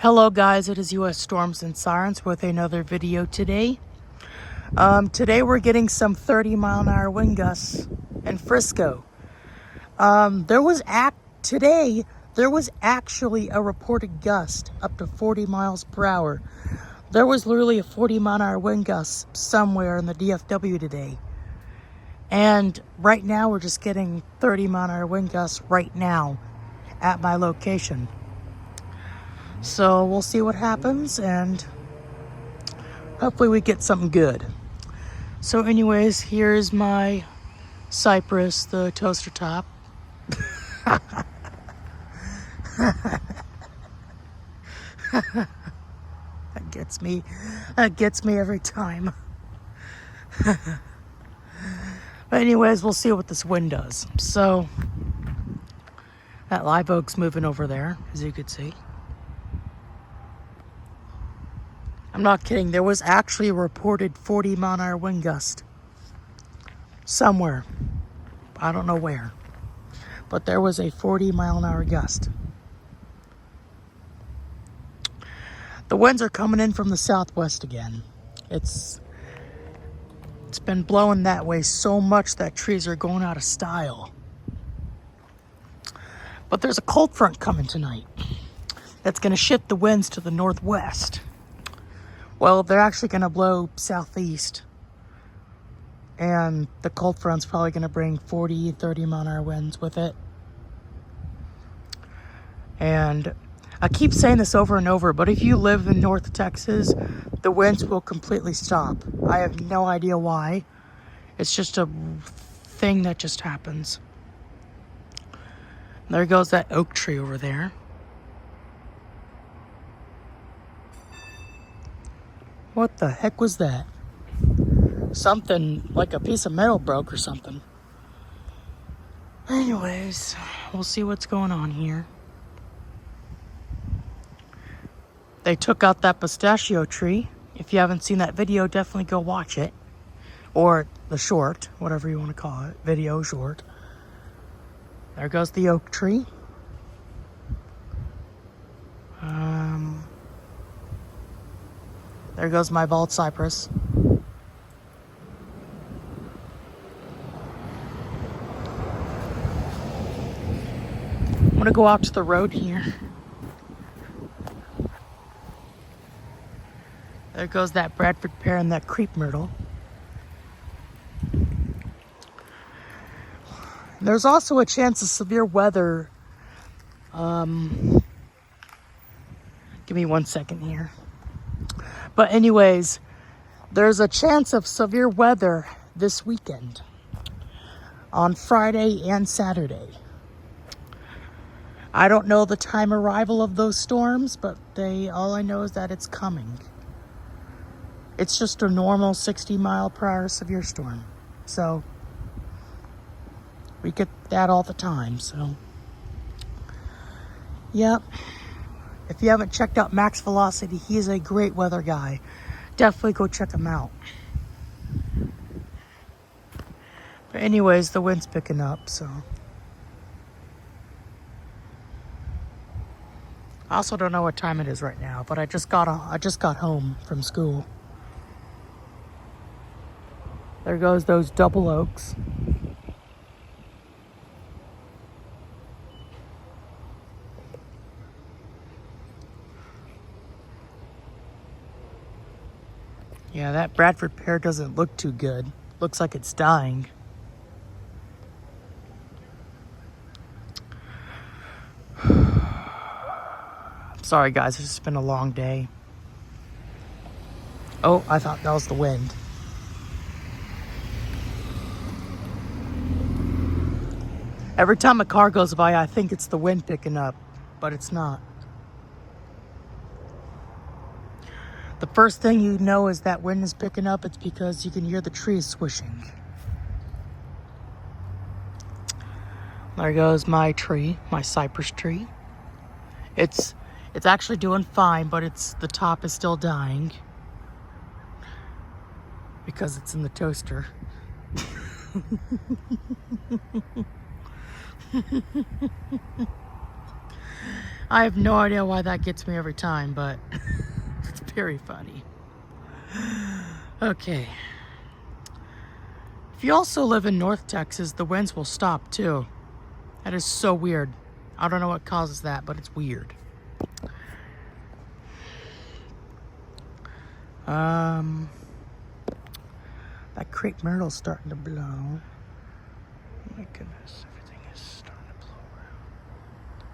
Hello guys, it is US Storms and Sirens with another video today. Today we're getting some 30-mile-an-hour wind gusts in Frisco. Today there was actually a reported gust up to 40 miles per hour. There was literally a 40-mile-an-hour wind gust somewhere in the DFW today. And right now we're just getting 30-mile-an-hour wind gusts right now at my location. So we'll see what happens, and hopefully we get something good. So anyways, here's my cypress, the toaster top. That gets me every time. But anyways, we'll see what this wind does. So that live oak's moving over there, as you could see. I'm not kidding. There was actually a reported 40-mile-an-hour wind gust somewhere. I don't know where. But there was a 40-mile-an-hour gust. The winds are coming in from the southwest again. It's been blowing that way so much that trees are going out of style. But there's a cold front coming tonight that's going to shift the winds to the northwest. Well, they're actually going to blow southeast, and the cold front's probably going to bring 40, 30-mile-an-hour winds with it. And I keep saying this over and over, but if you live in North Texas, the winds will completely stop. I have no idea why. It's just a thing that just happens. There goes that oak tree over there. What the heck was that? Something like a piece of metal broke or something. Anyways, we'll see what's going on here. They took out that pistachio tree. If you haven't seen that video, definitely go watch it. Or the short, whatever you want to call it. Video short. There goes the oak tree. There goes my bald cypress. I'm gonna go out to the road here. There goes that Bradford pear and that creep myrtle. There's also a chance of severe weather. Give me 1 second here. But anyways, there's a chance of severe weather this weekend on Friday and Saturday. I don't know the time arrival of those storms, but all I know is that it's coming. It's just a normal 60-mile-per-hour severe storm. So we get that all the time, so yep. If you haven't checked out Max Velocity, he's a great weather guy. Definitely go check him out. But anyways, the wind's picking up, so. I also don't know what time it is right now, but I just got home from school. There goes those double oaks. Yeah, that Bradford pear doesn't look too good. Looks like it's dying. I'm sorry guys, it's just been a long day. Oh, I thought that was the wind. Every time a car goes by, I think it's the wind picking up, but it's not. The first thing you know is that wind is picking up. It's because you can hear the trees swishing. There goes my tree, my cypress tree. It's actually doing fine, but the top is still dying because it's in the toaster. I have no idea why that gets me every time, but it's very funny. Okay. If you also live in North Texas, the winds will stop too. That is so weird. I don't know what causes that, but it's weird. That crepe myrtle's starting to blow. Oh my goodness, everything is starting to blow around.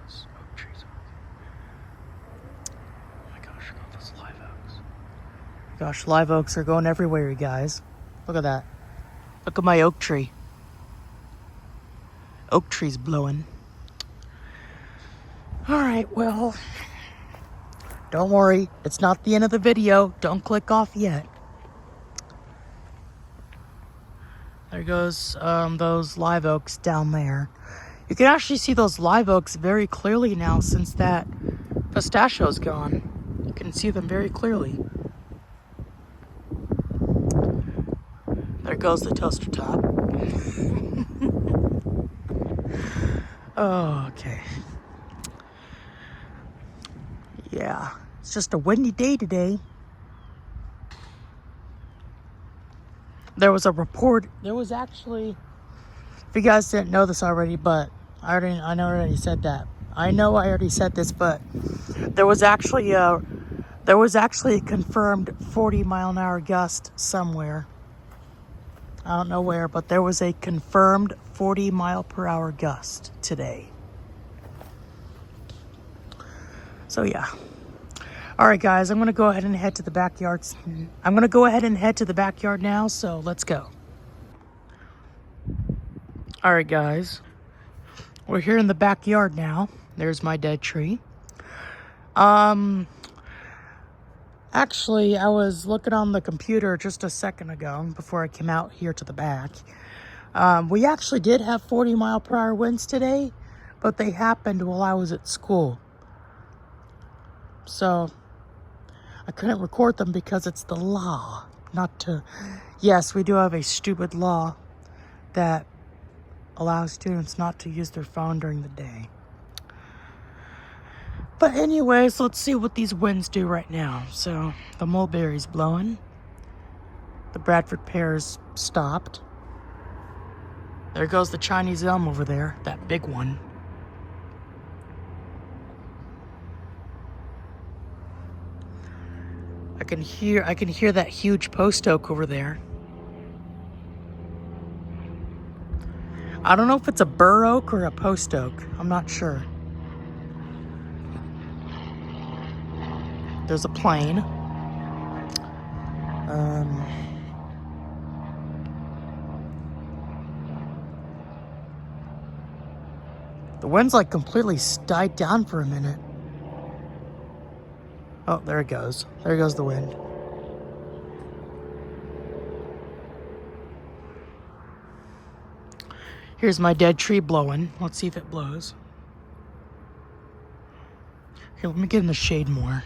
Those oak trees oh my gosh, look at those live oaks. Gosh, live oaks are going everywhere, you guys. Look at that. Look at my oak tree. Oak tree's blowing. Alright, well, don't worry. It's not the end of the video. Don't click off yet. There goes those live oaks down there. You can actually see those live oaks very clearly now since that pistachio's gone. You can see them very clearly. There goes the toaster top. Oh, okay. Yeah, it's just a windy day today. There was a report. There was actually, if you guys didn't know this already, but I already said that. I know I already said this, but there was actually a confirmed 40-mile-an-hour gust somewhere. I don't know where, but there was a confirmed 40-mile-per-hour gust today. So yeah. All right, guys, I'm going to go ahead and head to the backyards. I'm going to go ahead and head to the backyard now, so let's go. All right, guys. We're here in the backyard now. There's my dead tree. Actually, I was looking on the computer just a second ago before I came out here to the back. We actually did have 40-mile-per-hour winds today, but they happened while I was at school. So I couldn't record them because it's the law not to. Yes, we do have a stupid law that allows students not to use their phone during the day. But anyways, let's see what these winds do right now. So the mulberry's blowing. The Bradford pear's stopped. There goes the Chinese elm over there, that big one. I can hear that huge post oak over there. I don't know if it's a bur oak or a post oak. I'm not sure. There's a plane. The wind's like completely died down for a minute. Oh, there it goes. There goes the wind. Here's my dead tree blowing. Let's see if it blows. Here, let me get in the shade more.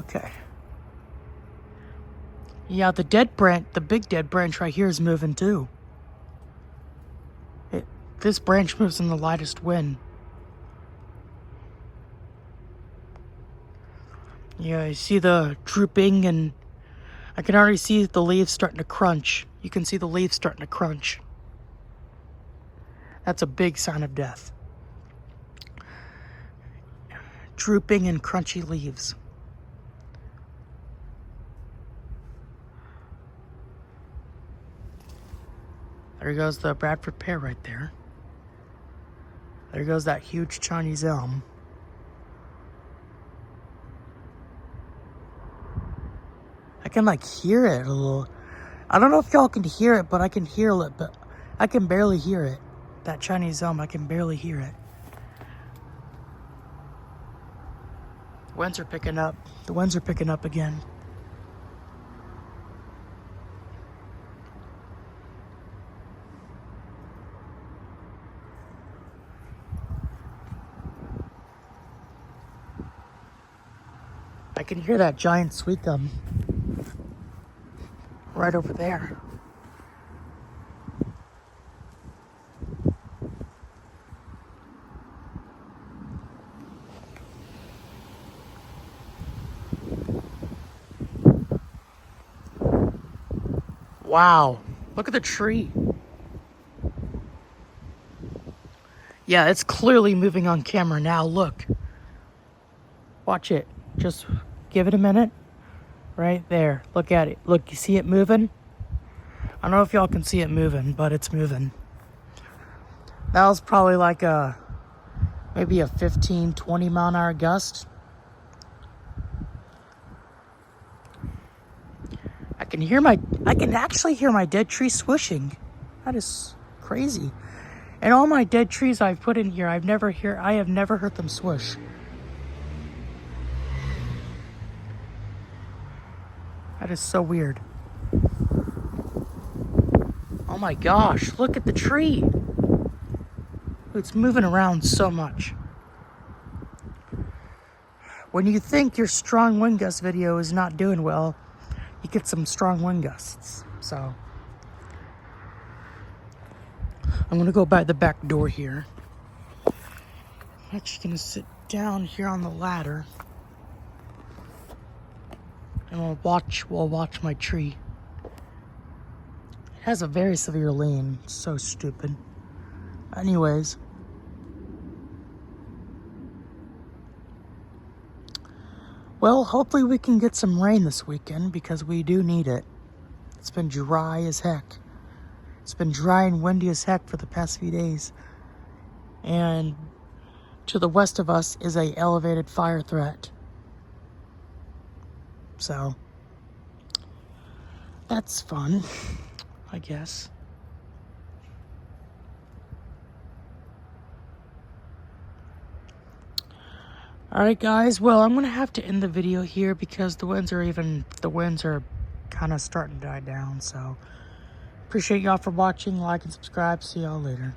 Okay. Yeah, the big dead branch right here is moving too. This branch moves in the lightest wind. Yeah, I see the drooping, and I can already see the leaves starting to crunch. You can see the leaves starting to crunch. That's a big sign of death. Drooping and crunchy leaves. There goes the Bradford pear right there. There goes that huge Chinese elm. I can like hear it a little. I don't know if y'all can hear it, but I can hear it, but I can barely hear it. That Chinese elm, I can barely hear it. The winds are picking up. The winds are picking up again. I can hear that giant sweet gum right over there. Wow, look at the tree. Yeah, it's clearly moving on camera now. Look. Watch it. Just give it a minute. Right there. Look at it. Look, you see it moving? I don't know if y'all can see it moving, but it's moving. That was probably like maybe a 15, 20 mile an hour gust. I can actually hear my dead tree swishing. That is crazy. And all my dead trees I've put in here, I have never heard them swish. That is so weird. Oh my gosh, look at the tree. It's moving around so much. When you think your strong wind gust video is not doing well, you get some strong wind gusts. So I'm gonna go by the back door here. I'm actually gonna sit down here on the ladder and we'll watch my tree. It has a very severe lean. It's so stupid. Anyways. Well, hopefully we can get some rain this weekend because we do need it. It's been dry as heck. It's been dry and windy as heck for the past few days. And to the west of us is a elevated fire threat. So that's fun, I guess. Alright guys, well I'm gonna have to end the video here because the winds are kind of starting to die down. So appreciate y'all for watching, like and subscribe. See y'all later.